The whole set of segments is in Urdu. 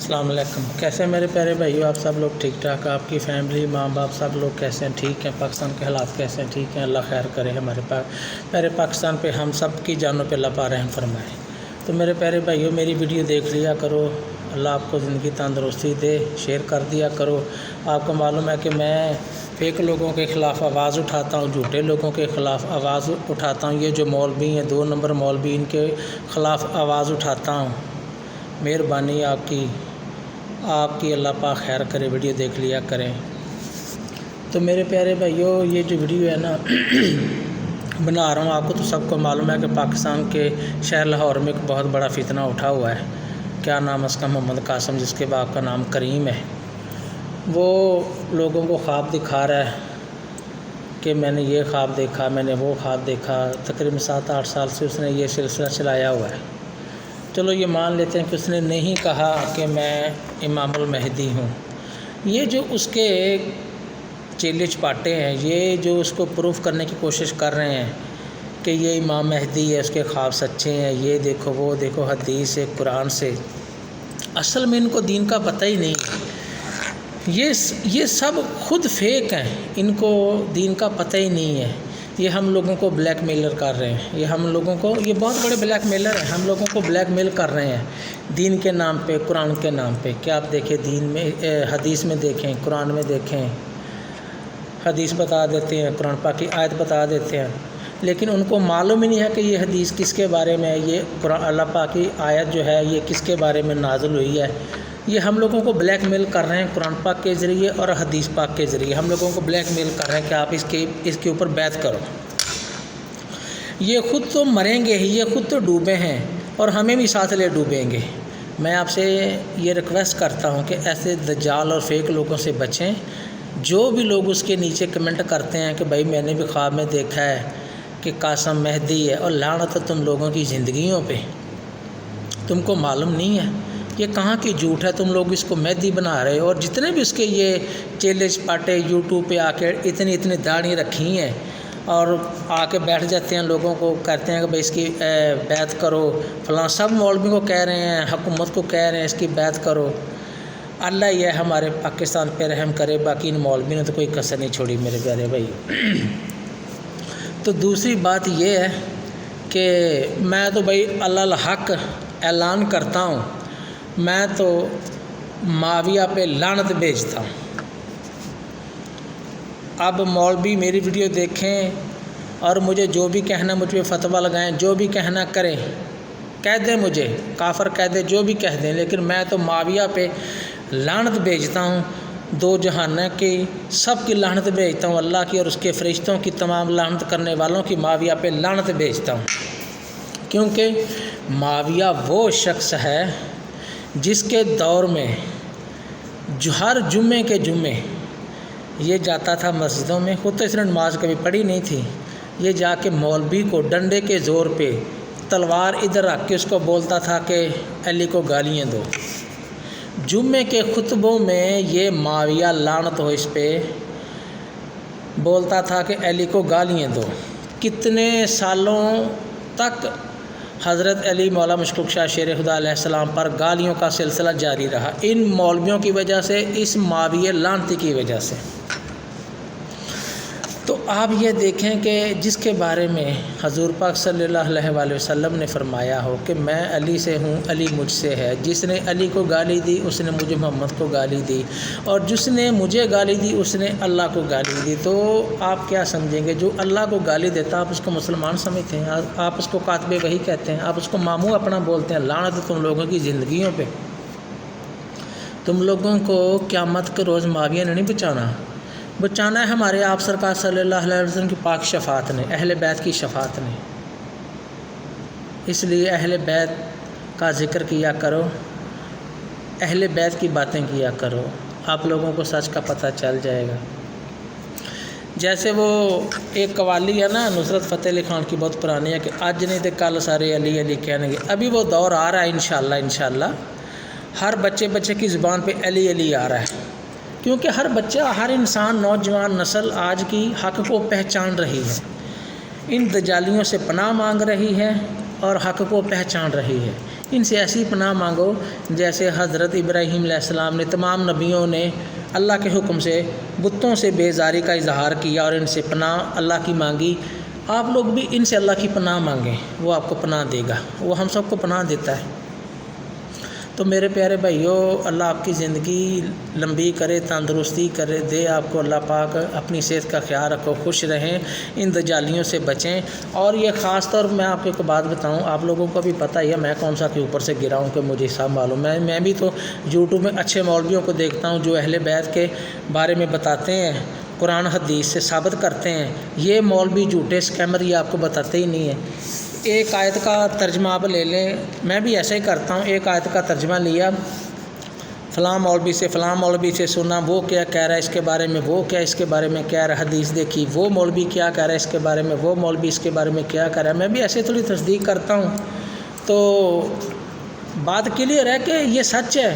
السلام علیکم، کیسے ہیں میرے پیارے بھائیو؟ آپ سب لوگ ٹھیک ٹھاک؟ آپ کی فیملی، ماں باپ سب لوگ کیسے ہیں؟ ٹھیک ہیں؟ پاکستان کے حالات کیسے ہیں؟ ٹھیک ہیں؟ اللہ خیر کرے ہمارے پیارے پاکستان پہ، ہم سب کی جانوں پہ اللہ پاک رحم فرمائے۔ تو میرے پیارے بھائیو، میری ویڈیو دیکھ لیا کرو، اللہ آپ کو زندگی تندرستی دے، شیئر کر دیا کرو۔ آپ کو معلوم ہے کہ میں فیک لوگوں کے خلاف آواز اٹھاتا ہوں، جھوٹے لوگوں کے خلاف آواز اٹھاتا ہوں۔ یہ جو مولوی ہیں، 2 نمبر مولوی، ان کے خلاف آواز اٹھاتا ہوں۔ مہربانی آپ کی اللہ پاک خیر کرے، ویڈیو دیکھ لیا کریں۔ تو میرے پیارے بھائیو، یہ جو ویڈیو ہے نا بنا رہا ہوں، آپ کو تو سب کو معلوم ہے کہ پاکستان کے شہر لاہور میں ایک بہت بڑا فتنہ اٹھا ہوا ہے۔ کیا نام ہے اس کا؟ محمد قاسم، جس کے باپ کا نام کریم ہے۔ وہ لوگوں کو خواب دکھا رہا ہے کہ میں نے یہ خواب دیکھا، میں نے وہ خواب دیکھا۔ تقریباً 7-8 سال سے اس نے یہ سلسلہ چلایا ہوا ہے۔ چلو یہ مان لیتے ہیں کہ اس نے نہیں کہا کہ میں امام المہدی ہوں۔ یہ جو اس کے چیلے چپاٹے ہیں، یہ جو اس کو پروف کرنے کی کوشش کر رہے ہیں کہ یہ امام مہدی ہے، اس کے خواب سچے ہیں، یہ دیکھو وہ دیکھو، حدیث سے، قرآن سے، اصل میں ان کو دین کا پتہ ہی نہیں۔ یہ سب خود فیک ہیں، ان کو دین کا پتہ ہی نہیں ہے۔ یہ ہم لوگوں کو بلیک میلر کر رہے ہیں، یہ بہت بڑے بلیک میلر ہیں، ہم لوگوں کو بلیک میل کر رہے ہیں دین کے نام پہ، قرآن کے نام پہ۔ کیا آپ دیکھیں دین میں، حدیث میں دیکھیں، قرآن میں دیکھیں، حدیث بتا دیتے ہیں، قرآن پاک کی آیت بتا دیتے ہیں، لیکن ان کو معلوم ہی نہیں ہے کہ یہ حدیث کس کے بارے میں ہے، یہ قرآن اللہ پاک کی آیت جو ہے یہ کس کے بارے میں نازل ہوئی ہے۔ یہ ہم لوگوں کو بلیک میل کر رہے ہیں قرآن پاک کے ذریعے اور حدیث پاک کے ذریعے، ہم لوگوں کو بلیک میل کر رہے ہیں کہ آپ اس کے اوپر بیعت کرو۔ یہ خود تو مریں گے ہی، یہ خود تو ڈوبے ہیں اور ہمیں بھی ساتھ لے ڈوبیں گے۔ میں آپ سے یہ ریکویسٹ کرتا ہوں کہ ایسے دجال اور فیک لوگوں سے بچیں۔ جو بھی لوگ اس کے نیچے کمنٹ کرتے ہیں کہ بھائی میں نے بھی خواب میں دیکھا ہے کہ قاسم مہدی ہے، اور لعنت ہے تم لوگوں کی زندگیوں پہ، تم کو معلوم نہیں ہے یہ کہاں کی جھوٹ ہے، تم لوگ اس کو مہدی بنا رہے ہو۔ اور جتنے بھی اس کے یہ چیلے چپاٹے یوٹیوب پہ آ کے اتنی داڑھی رکھی ہیں اور آ کے بیٹھ جاتے ہیں، لوگوں کو کہتے ہیں کہ بھائی اس کی بیعت کرو، فلاں سب مولوی کو کہہ رہے ہیں، حکومت کو کہہ رہے ہیں اس کی بیعت کرو۔ اللہ یہ ہمارے پاکستان پہ رحم کرے، باقی ان مولوی نے تو کوئی کسر نہیں چھوڑی میرے پیارے بھائی۔ تو دوسری بات یہ ہے کہ میں تو بھائی اللہ الحق اعلان کرتا ہوں، میں تو معاویہ پہ لعنت بھیجتا ہوں۔ اب مولوی میری ویڈیو دیکھیں اور مجھے جو بھی کہنا، مجھ پہ فتویٰ لگائیں، جو بھی کہنا کریں، کہہ دیں، مجھے کافر کہہ دیں، جو بھی کہہ دیں، لیکن میں تو معاویہ پہ لعنت بھیجتا ہوں، 2 جہان کی سب کی لعنت بھیجتا ہوں، اللہ کی اور اس کے فرشتوں کی، تمام لعنت کرنے والوں کی معاویہ پہ لعنت بھیجتا ہوں۔ کیونکہ معاویہ وہ شخص ہے جس کے دور میں ہر جمعے کے جمعے یہ جاتا تھا مسجدوں میں، خود تو اس نے نماز کبھی پڑھی نہیں تھی، یہ جا کے مولوی کو ڈنڈے کے زور پہ تلوار ادھر رکھ کے اس کو بولتا تھا کہ علی کو گالیاں دو۔ جمعے کے خطبوں میں یہ معاویہ لعنت ہو اس پہ بولتا تھا کہ علی کو گالیاں دو۔ کتنے سالوں تک حضرت علی مولا مشکوک شاہ شیر خدا علیہ السلام پر گالیوں کا سلسلہ جاری رہا، ان مولویوں کی وجہ سے، اس معاویہ لعنتی کی وجہ سے۔ تو آپ یہ دیکھیں کہ جس کے بارے میں حضور پاک صلی اللہ علیہ وآلہ وسلم نے فرمایا ہو کہ میں علی سے ہوں، علی مجھ سے ہے، جس نے علی کو گالی دی اس نے مجھے محمد کو گالی دی، اور جس نے مجھے گالی دی اس نے اللہ کو گالی دی۔ تو آپ کیا سمجھیں گے؟ جو اللہ کو گالی دیتا آپ اس کو مسلمان سمجھتے ہیں؟ آپ اس کو کاتب وحی کہتے ہیں، آپ اس کو ماموں اپنا بولتے ہیں۔ لعنت تم لوگوں کی زندگیوں پہ، تم لوگوں کو قیامت کے روز معاویہ نے نہیں بچانا ہے ہمارے آپ سرکار صلی اللہ علیہ وسلم کی پاک شفاعت نے، اہل بیت کی شفاعت نے۔ اس لیے اہل بیت کا ذکر کیا کرو، اہل بیت کی باتیں کیا کرو، آپ لوگوں کو سچ کا پتہ چل جائے گا۔ جیسے وہ ایک قوالی ہے نا نصرت فتح علی خان کی، بہت پرانی ہے، کہ آج نہیں تو کل سارے علی علی کہنے گے۔ ابھی وہ دور آ رہا ہے انشاءاللہ ہر بچے کی زبان پہ علی علی آ رہا ہے، کیونکہ ہر بچہ، ہر انسان، نوجوان نسل آج کی حق کو پہچان رہی ہے، ان دجالیوں سے پناہ مانگ رہی ہے اور حق کو پہچان رہی ہے۔ ان سے ایسی پناہ مانگو جیسے حضرت ابراہیم علیہ السلام نے تمام نبیوں نے اللہ کے حکم سے بتوں سے بیزاری کا اظہار کیا اور ان سے پناہ اللہ کی مانگی۔ آپ لوگ بھی ان سے اللہ کی پناہ مانگیں، وہ آپ کو پناہ دے گا، وہ ہم سب کو پناہ دیتا ہے۔ تو میرے پیارے بھائیوں، اللہ آپ کی زندگی لمبی کرے، تندرستی کرے دے آپ کو اللہ پاک۔ اپنی صحت کا خیال رکھو، خوش رہیں، ان دجالیوں سے بچیں۔ اور یہ خاص طور میں آپ کو ایک بات بتاؤں، آپ لوگوں کو بھی پتہ ہی ہے میں کون سا کے اوپر سے گرا ہوں کہ مجھے سب معلوم ہے۔ میں بھی تو یوٹیوب میں اچھے مولویوں کو دیکھتا ہوں جو اہل بیت کے بارے میں بتاتے ہیں، قرآن حدیث سے ثابت کرتے ہیں۔ یہ مولوی جھوٹے اسکیمر یہ آپ کو بتاتے ہی نہیں ہیں۔ ایک آیت کا ترجمہ آپ لے لیں، میں بھی ایسا ہی کرتا ہوں، ایک آیت کا ترجمہ لیا، فلاں مولوی سے فلاں مولوی سے سنا، وہ کیا کہہ رہا ہے اس کے بارے میں، وہ کیا اس کے بارے میں کہہ رہا ہے، حدیث دیکھی، وہ مولوی کیا کہہ رہا ہے اس کے بارے میں، وہ مولوی اس کے بارے میں کیا کہہ رہا ہے۔ میں بھی ایسے تھوڑی تصدیق کرتا ہوں، تو بات کلیئر ہے کہ یہ سچ ہے۔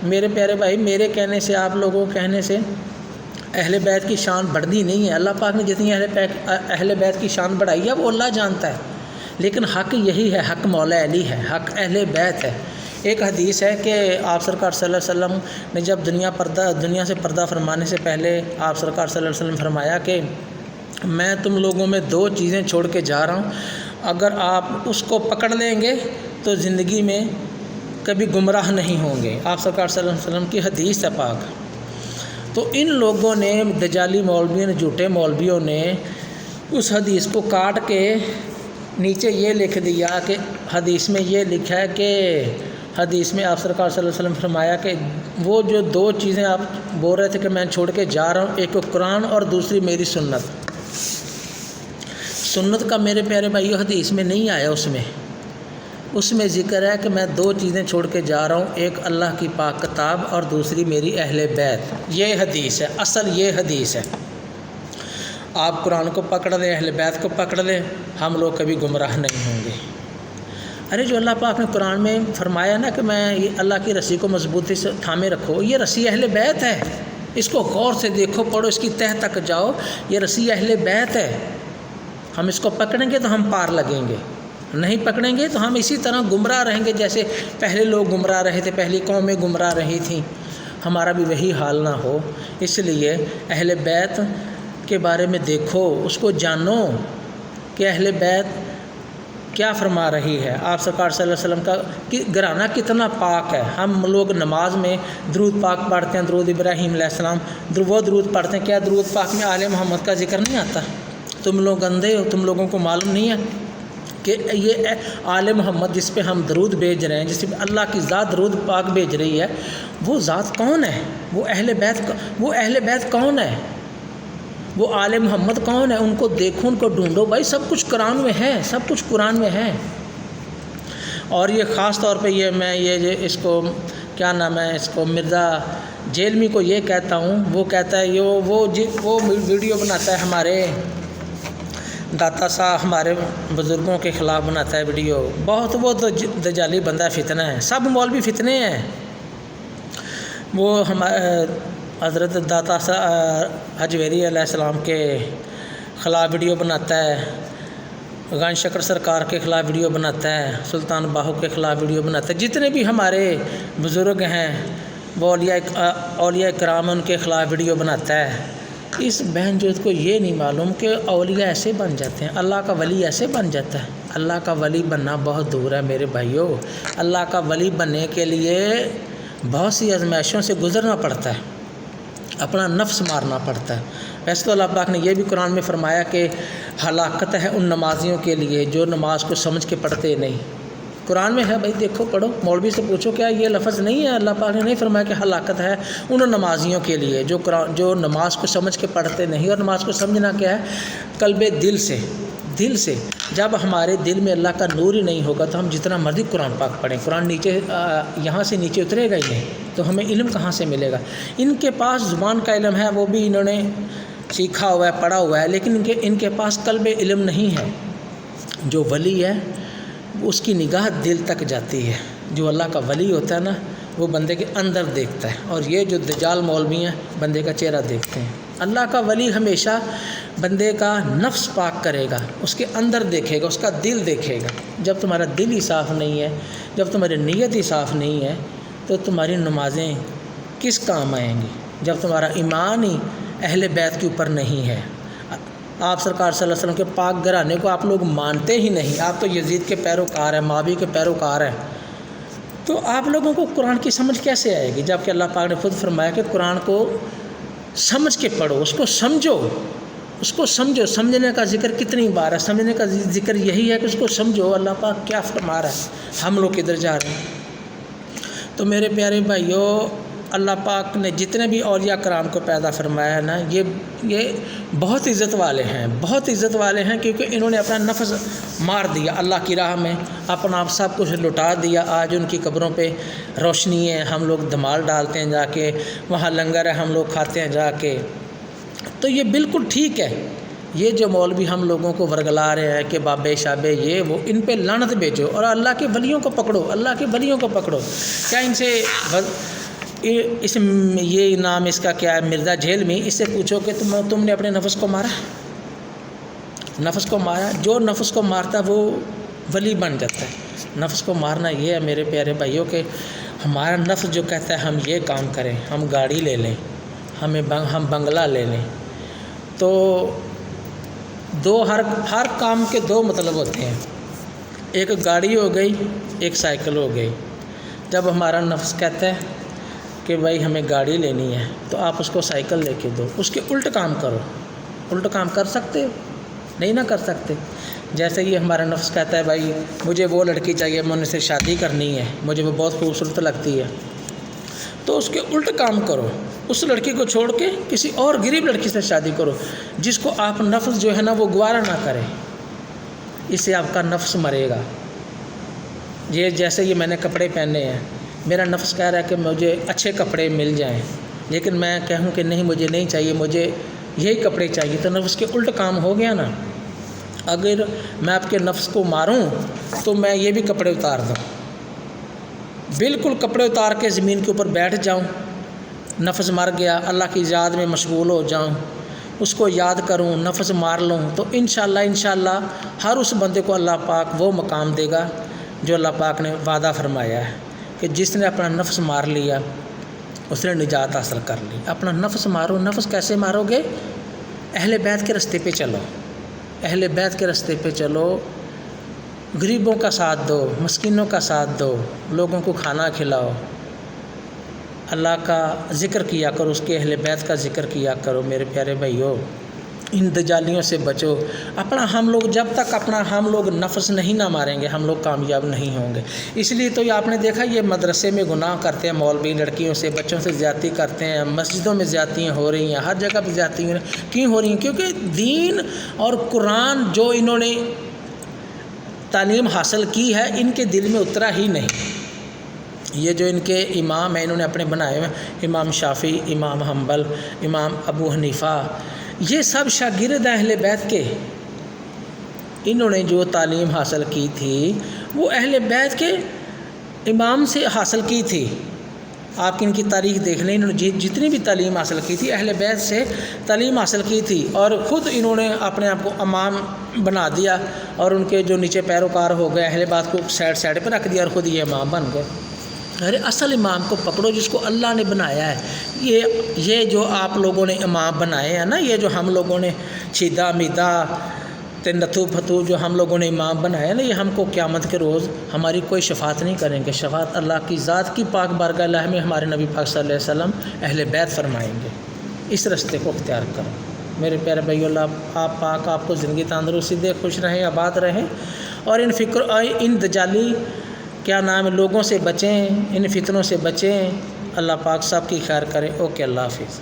میرے پیارے بھائی، میرے کہنے سے، آپ لوگوں کہنے سے اہل بیت کی شان بڑھتی نہیں ہے۔ اللہ پاک نے جتنی اہل بیت کی شان بڑھائی ہے وہ اللہ جانتا ہے، لیکن حق یہی ہے، حق مولا علی ہے، حق اہل بیت ہے۔ ایک حدیث ہے کہ آپ سرکار صلی اللہ علیہ وسلم نے جب دنیا سے پردہ فرمانے سے پہلے آپ سرکار صلی اللہ علیہ وسلم فرمایا کہ میں تم لوگوں میں 2 چیزیں چھوڑ کے جا رہا ہوں، اگر آپ اس کو پکڑ لیں گے تو زندگی میں کبھی گمراہ نہیں ہوں گے۔ آپ سرکار صلی اللہ علیہ وسلم کی حدیث ہے پاک۔ تو ان لوگوں نے، دجالی مولویوں نے، جھوٹے مولویوں نے اس حدیث کو کاٹ کے نیچے یہ لکھ دیا کہ حدیث میں یہ لکھا ہے کہ حدیث میں آپ سرکار صلی اللہ علیہ وسلم فرمایا کہ وہ جو 2 چیزیں آپ بول رہے تھے کہ میں چھوڑ کے جا رہا ہوں، ایک قرآن اور دوسری میری سنت۔ سنت کا میرے پیارے بھائیو حدیث میں نہیں آیا، اس میں ذکر ہے کہ میں 2 چیزیں چھوڑ کے جا رہا ہوں، ایک اللہ کی پاک کتاب اور دوسری میری اہل بیت۔ یہ حدیث ہے، اصل یہ حدیث ہے۔ آپ قرآن کو پکڑ لیں، اہل بیت کو پکڑ لیں، ہم لوگ کبھی گمراہ نہیں ہوں گے۔ ارے جو اللہ پاک نے قرآن میں فرمایا نا کہ میں یہ اللہ کی رسی کو مضبوطی سے تھامے رکھو، یہ رسی اہل بیت ہے، اس کو غور سے دیکھو، پڑھو، اس کی تہ تک جاؤ، یہ رسی اہل بیت ہے۔ ہم اس کو پکڑیں گے تو ہم پار لگیں گے، نہیں پکڑیں گے تو ہم اسی طرح گمراہ رہیں گے جیسے پہلے لوگ گمراہ رہے تھے، پہلی قومیں گمراہ رہی تھیں۔ ہمارا بھی وہی حال نہ ہو، اس لیے اہل بیت کے بارے میں دیکھو، اس کو جانو کہ اہل بیت کیا فرما رہی ہے۔ آپ سرکار صلی اللہ علیہ وسلم کا گھرانہ کتنا پاک ہے۔ ہم لوگ نماز میں درود پاک پڑھتے ہیں، درود ابراہیم علیہ السلام، وہ درود پڑھتے ہیں، کیا درود پاک میں آل محمد کا ذکر نہیں آتا؟ تم لوگ اندھے ہو، تم لوگوں کو معلوم نہیں ہے کہ یہ آل محمد جس پہ ہم درود بھیج رہے ہیں، جس پہ اللہ کی ذات درود پاک بھیج رہی ہے، وہ ذات کون ہے؟ وہ اہل بیت کون ہے؟ وہ آل محمد کون ہے؟ ان کو دیکھو، ان کو ڈھونڈو بھائی، سب کچھ قرآن میں ہے، سب کچھ قرآن میں ہے۔ اور یہ خاص طور پہ اس کو کیا نام ہے، اس کو مرزا جیلمی کو یہ کہتا ہوں، وہ کہتا ہے وہ ویڈیو بناتا ہے ہمارے داتا صاحب، ہمارے بزرگوں کے خلاف بناتا ہے ویڈیو، بہت وہ تو دجالی بندہ فتنہ ہے، سب مولوی فتنے ہیں۔ وہ ہمارے حضرت داتا حجویری علیہ السلام کے خلاف ویڈیو بناتا ہے، غن شکر سرکار کے خلاف ویڈیو بناتا ہے، سلطان باہو کے خلاف ویڈیو بناتا ہے، جتنے بھی ہمارے بزرگ ہیں وہ اولیاء کرام ان کے خلاف ویڈیو بناتا ہے۔ اس بہن جوت کو یہ نہیں معلوم کہ اولیاء ایسے بن جاتے ہیں، اللہ کا ولی ایسے بن جاتا ہے۔ اللہ کا ولی بننا بہت دور ہے میرے بھائیوں۔ اللہ کا ولی بننے کے لیے بہت سی آزمائشوں سے گزرنا پڑتا ہے، اپنا نفس مارنا پڑتا ہے۔ ویسے تو اللہ پاک نے یہ بھی قرآن میں فرمایا کہ ہلاکت ہے ان نمازیوں کے لیے جو نماز کو سمجھ کے پڑھتے نہیں۔ قرآن میں ہے بھائی، دیکھو پڑھو، مولوی سے پوچھو کیا یہ لفظ نہیں ہے؟ اللہ پاک نے نہیں فرمایا کہ ہلاکت ہے ان نمازیوں کے لیے جو نماز کو سمجھ کے پڑھتے نہیں۔ اور نماز کو سمجھنا کیا ہے؟ قلب دل سے جب ہمارے دل میں اللہ کا نور ہی نہیں ہوگا تو ہم جتنا مرضی قرآن پاک پڑھیں، قرآن یہاں سے نیچے اترے گا ہی نہیں، تو ہمیں علم کہاں سے ملے گا؟ ان کے پاس زبان کا علم ہے، وہ بھی انہوں نے سیکھا ہوا ہے، پڑھا ہوا ہے، لیکن ان کے پاس قلب علم نہیں ہے۔ جو ولی ہے اس کی نگاہ دل تک جاتی ہے، جو اللہ کا ولی ہوتا ہے نا وہ بندے کے اندر دیکھتا ہے، اور یہ جو دجال مولوی ہیں بندے کا چہرہ دیکھتے ہیں۔ اللہ کا ولی ہمیشہ بندے کا نفس پاک کرے گا، اس کے اندر دیکھے گا، اس کا دل دیکھے گا۔ جب تمہارا دل ہی صاف نہیں ہے، جب تمہاری نیت ہی صاف نہیں ہے، تو تمہاری نمازیں کس کام آئیں گی؟ جب تمہارا ایمان ہی اہل بیت کے اوپر نہیں ہے، آپ سرکار صلی اللہ علیہ وسلم کے پاک گھرانے کو آپ لوگ مانتے ہی نہیں، آپ تو یزید کے پیروکار ہیں، معاویہ کے پیروکار ہیں، تو آپ لوگوں کو قرآن کی سمجھ کیسے آئے گی؟ جبکہ اللہ پاک نے خود فرمایا کہ قرآن کو سمجھ کے پڑھو، اس کو سمجھو، اس کو سمجھو۔ سمجھنے کا ذکر کتنی بار ہے؟ سمجھنے کا ذکر یہی ہے کہ اس کو سمجھو اللہ پاک کیا فرما رہا ہے، ہم لوگ کدھر جا رہے ہیں۔ تو میرے پیارے بھائیوں، اللہ پاک نے جتنے بھی اولیاء کرام کو پیدا فرمایا ہے نا، یہ بہت عزت والے ہیں، بہت عزت والے ہیں، کیونکہ انہوں نے اپنا نفس مار دیا اللہ کی راہ میں، اپنا آپ سب کچھ لٹا دیا۔ آج ان کی قبروں پہ روشنی ہے، ہم لوگ دھمال ڈالتے ہیں جا کے، وہاں لنگر ہے، ہم لوگ کھاتے ہیں جا کے۔ تو یہ بالکل ٹھیک ہے۔ یہ جو مولوی ہم لوگوں کو ورگلا رہے ہیں کہ بابے شابے یہ وہ، ان پہ لعنت بھیجو اور اللہ کے ولیوں کو پکڑو، اللہ کے ولیوں کو پکڑو۔ کیا ان سے یہ نام اس کا کیا ہے، مرزا جھیلمی، اس سے پوچھو کہ تم نے اپنے نفس کو مارا؟ نفس کو مارا؟ جو نفس کو مارتا وہ ولی بن جاتا ہے۔ نفس کو مارنا یہ ہے میرے پیارے بھائیوں کہ ہمارا نفس جو کہتا ہے ہم یہ کام کریں، ہم گاڑی لے لیں، ہم بنگلہ لے لیں، تو ہر کام کے دو مطلب ہوتے ہیں، ایک گاڑی ہو گئی، ایک سائیکل ہو گئی۔ جب ہمارا نفس کہتا ہے کہ بھائی ہمیں گاڑی لینی ہے، تو آپ اس کو سائیکل لے کے دو، اس کے الٹ کام کرو۔ الٹ کام کر سکتے ہو؟ نہیں نہ کر سکتے۔ جیسے یہ ہمارا نفس کہتا ہے بھائی مجھے وہ لڑکی چاہیے، میں ان سے شادی کرنی ہے، مجھے وہ بہت خوبصورت لگتی ہے، تو اس کے الٹ کام کرو، اس لڑکی کو چھوڑ کے کسی اور غریب لڑکی سے شادی کرو، جس کو آپ نفس جو ہے نا وہ گوارا نہ کرے، اس سے آپ کا نفس مرے گا۔ یہ جیسے یہ میں نے کپڑے پہنے ہیں، میرا نفس کہہ رہا ہے کہ مجھے اچھے کپڑے مل جائیں، لیکن میں کہوں کہ نہیں مجھے نہیں چاہیے، مجھے یہی کپڑے چاہیے، تو نفس کے الٹ کام ہو گیا نا۔ اگر میں آپ کے نفس کو ماروں تو میں یہ بھی کپڑے اتار دوں، بالکل کپڑے اتار کے زمین کے اوپر بیٹھ جاؤں، نفس مر گیا، اللہ کی یاد میں مشغول ہو جاؤں، اس کو یاد کروں، نفس مار لوں، تو انشاءاللہ ہر اس بندے کو اللہ پاک وہ مقام دے گا جو اللہ پاک نے وعدہ فرمایا ہے کہ جس نے اپنا نفس مار لیا اس نے نجات حاصل کر لی۔ اپنا نفس مارو۔ نفس کیسے مارو گے؟ اہل بیت کے رستے پہ چلو، اہل بیت کے رستے پہ چلو، غریبوں کا ساتھ دو، مسکینوں کا ساتھ دو، لوگوں کو کھانا کھلاؤ، اللہ کا ذکر کیا کرو، اس کے اہل بیت کا ذکر کیا کرو۔ میرے پیارے بھائیو، ان دجالیوں سے بچو۔ ہم لوگ جب تک ہم لوگ نفس نہیں نہ ماریں گے، ہم لوگ کامیاب نہیں ہوں گے۔ اس لیے تو آپ نے دیکھا یہ مدرسے میں گناہ کرتے ہیں، مولوی لڑکیوں سے بچوں سے زیادتی کرتے ہیں، مسجدوں میں زیادتیاں ہو رہی ہیں، ہر جگہ پہ زیادتیاں کیوں ہو رہی ہیں؟ کیونکہ دین اور قرآن جو انہوں نے تعلیم حاصل کی ہے ان کے دل میں اترا ہی نہیں۔ یہ جو ان کے امام ہیں انہوں نے اپنے بنائے ہوئے، امام شافعی، امام حنبل، امام ابو حنیفہ، یہ سب شاگرد اہل بیت کے۔ انہوں نے جو تعلیم حاصل کی تھی وہ اہل بیت کے امام سے حاصل کی تھی۔ آپ ان کی تاریخ دیکھ لیں، انہوں نے جتنی بھی تعلیم حاصل کی تھی اہل بیت سے تعلیم حاصل کی تھی، اور خود انہوں نے اپنے آپ کو امام بنا دیا، اور ان کے جو نیچے پیروکار ہو گئے اہل بیت کو سائڈ پہ رکھ دیا اور خود یہ امام بن گئے۔ ارے اصل امام کو پکڑو جس کو اللہ نے بنایا ہے۔ یہ جو آپ لوگوں نے امام بنائے ہیں نا، یہ جو ہم لوگوں نے چھیدا میدا نتھو پھتو جو ہم لوگوں نے امام بنایا ہے نا، یہ ہم کو قیامت کے روز ہماری کوئی شفاعت نہیں کریں گے۔ شفاعت اللہ کی ذات کی پاک بارگاہ الہ میں ہمارے نبی پاک صلی اللہ علیہ وسلم اہل بیت فرمائیں گے۔ اس رستے کو اختیار کرو میرے پیارے بھائیو۔ اللہ آپ پاک آپ کو زندگی تندرستی دے، خوش رہیں، آباد رہیں، اور ان دجالی کیا نام لوگوں سے بچیں، ان فتنوں سے بچیں۔ اللہ پاک سب کی خیر کرے۔ اوکے، اللہ حافظ۔